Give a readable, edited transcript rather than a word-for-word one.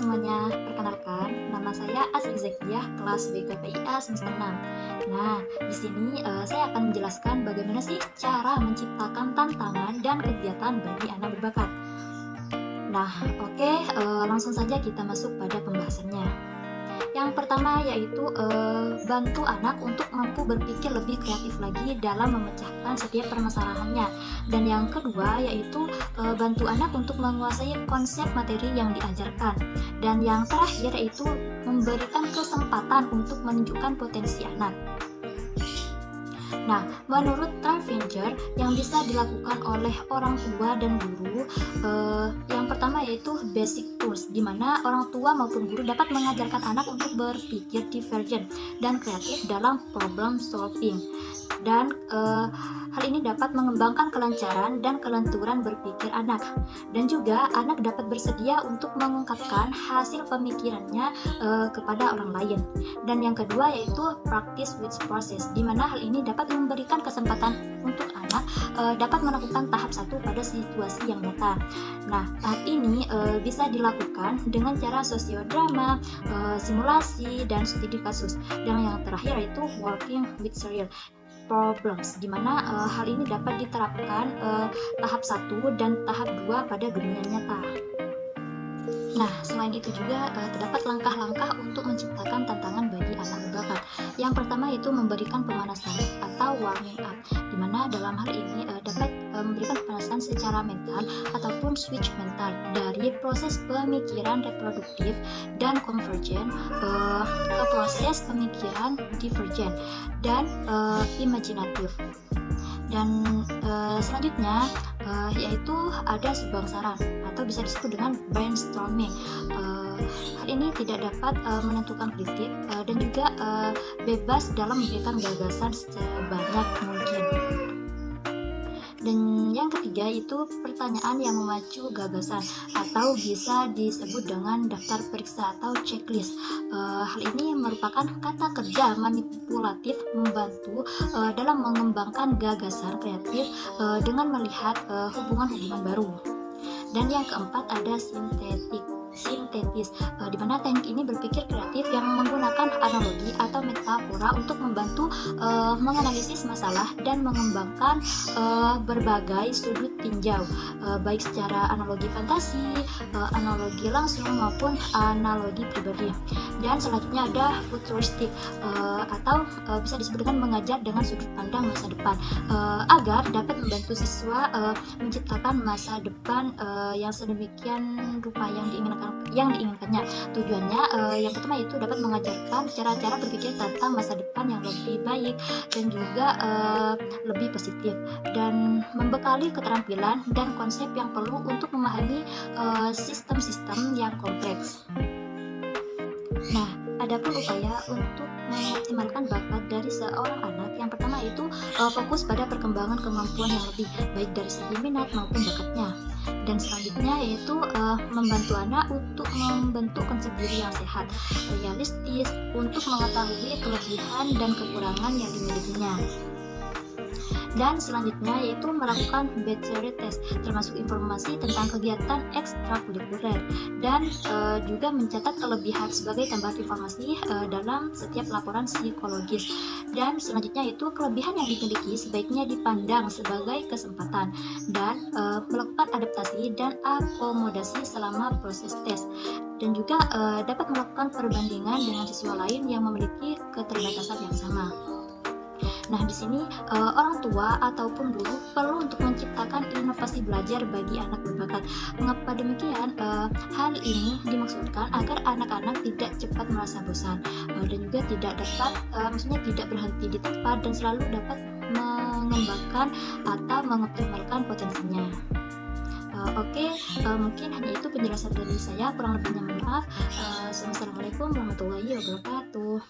semuanya, perkenalkan nama saya Asri Zakiah, kelas BKPIA semester 6. Nah, di sini saya akan menjelaskan bagaimana sih cara menciptakan tantangan dan kegiatan bagi anak berbakat. Nah, oke, langsung saja kita masuk pada pembahasannya. Yang pertama yaitu bantu anak untuk mampu berpikir lebih kreatif lagi dalam memecahkan setiap permasalahannya. Dan yang kedua yaitu bantu anak untuk menguasai konsep materi yang diajarkan. Dan yang terakhir yaitu memberikan kesempatan untuk menunjukkan potensi anak. Nah, menurut Tarvinger, yang bisa dilakukan oleh orang tua dan guru, yang pertama yaitu basic tools, di mana orang tua maupun guru dapat mengajarkan anak untuk berpikir divergent dan kreatif dalam problem solving. Dan hal ini dapat mengembangkan kelancaran dan kelenturan berpikir anak. Dan juga anak dapat bersedia untuk mengungkapkan hasil pemikirannya kepada orang lain. Dan yang kedua yaitu practice with process, di mana hal ini dapat memberikan kesempatan untuk anak dapat melakukan tahap 1 pada situasi yang nyata. Nah, tahap ini bisa dilakukan dengan cara sosiodrama, simulasi, dan studi kasus. Dan yang terakhir yaitu working with real problems, di mana hal ini dapat diterapkan tahap 1 dan tahap 2 pada dunia nyata. Nah, selain itu juga terdapat langkah-langkah untuk menciptakan tantangan bagi anak berbakat. Yang pertama itu memberikan pemanasan atau warming up, di mana dalam hal ini dapat memberikan pemanasan secara mental ataupun switch mental dari proses pemikiran reproduktif dan konvergen ke proses pemikiran divergen dan imajinatif. Dan selanjutnya yaitu ada sebangsaran atau bisa disebut dengan brainstorming. Hal ini tidak dapat menentukan kritik dan juga bebas dalam memberikan gagasan sebanyak mungkin. Dan yang ketiga itu pertanyaan yang memacu gagasan atau bisa disebut dengan daftar periksa atau checklist. Hal ini merupakan kata kerja manipulatif membantu dalam mengembangkan gagasan kreatif dengan melihat hubungan-hubungan baru. Dan yang keempat ada sintetis, di mana teknik ini berpikir kreatif yang menggunakan analogi atau metafora untuk membantu menganalisis masalah dan mengembangkan berbagai sudut tinjau, baik secara analogi fantasi, analogi langsung maupun analogi pribadi. Dan selanjutnya ada futuristik atau bisa disebut dengan mengajar dengan sudut pandang masa depan, agar dapat membantu siswa menciptakan masa depan yang sedemikian rupa yang diinginkannya. Tujuannya yang pertama itu dapat mengajarkan cara-cara berpikir tentang masa depan yang lebih baik dan juga lebih positif, dan membekali keterampilan dan konsep yang perlu untuk memahami sistem-sistem yang kompleks. Nah, adapun upaya untuk mengoptimalkan bakat dari seorang anak, yang pertama itu fokus pada perkembangan kemampuan yang lebih baik dari segi minat maupun bakatnya. Dan selanjutnya yaitu membantu anak untuk membentuk konsep diri yang sehat, realistis, untuk mengetahui kelebihan dan kekurangan yang dimilikinya. Dan selanjutnya yaitu melakukan battery test, termasuk informasi tentang kegiatan ekstrakurikuler, dan juga mencatat kelebihan sebagai tambahan informasi dalam setiap laporan psikologis. Dan selanjutnya itu kelebihan yang dimiliki sebaiknya dipandang sebagai kesempatan dan melakukan adaptasi dan akomodasi selama proses tes, dan juga dapat melakukan perbandingan dengan siswa lain yang memiliki keterbatasan yang sama. Nah, di sini orang tua ataupun guru perlu untuk menciptakan inovasi belajar bagi anak berbakat. Mengapa demikian? Hal ini dimaksudkan agar anak-anak tidak cepat merasa bosan dan juga tidak berhenti di tempat dan selalu dapat mengembangkan atau mengoptimalkan potensinya. Oke, mungkin hanya itu penjelasan dari saya, kurang lebihnya mohon maaf. Assalamualaikum warahmatullahi wabarakatuh.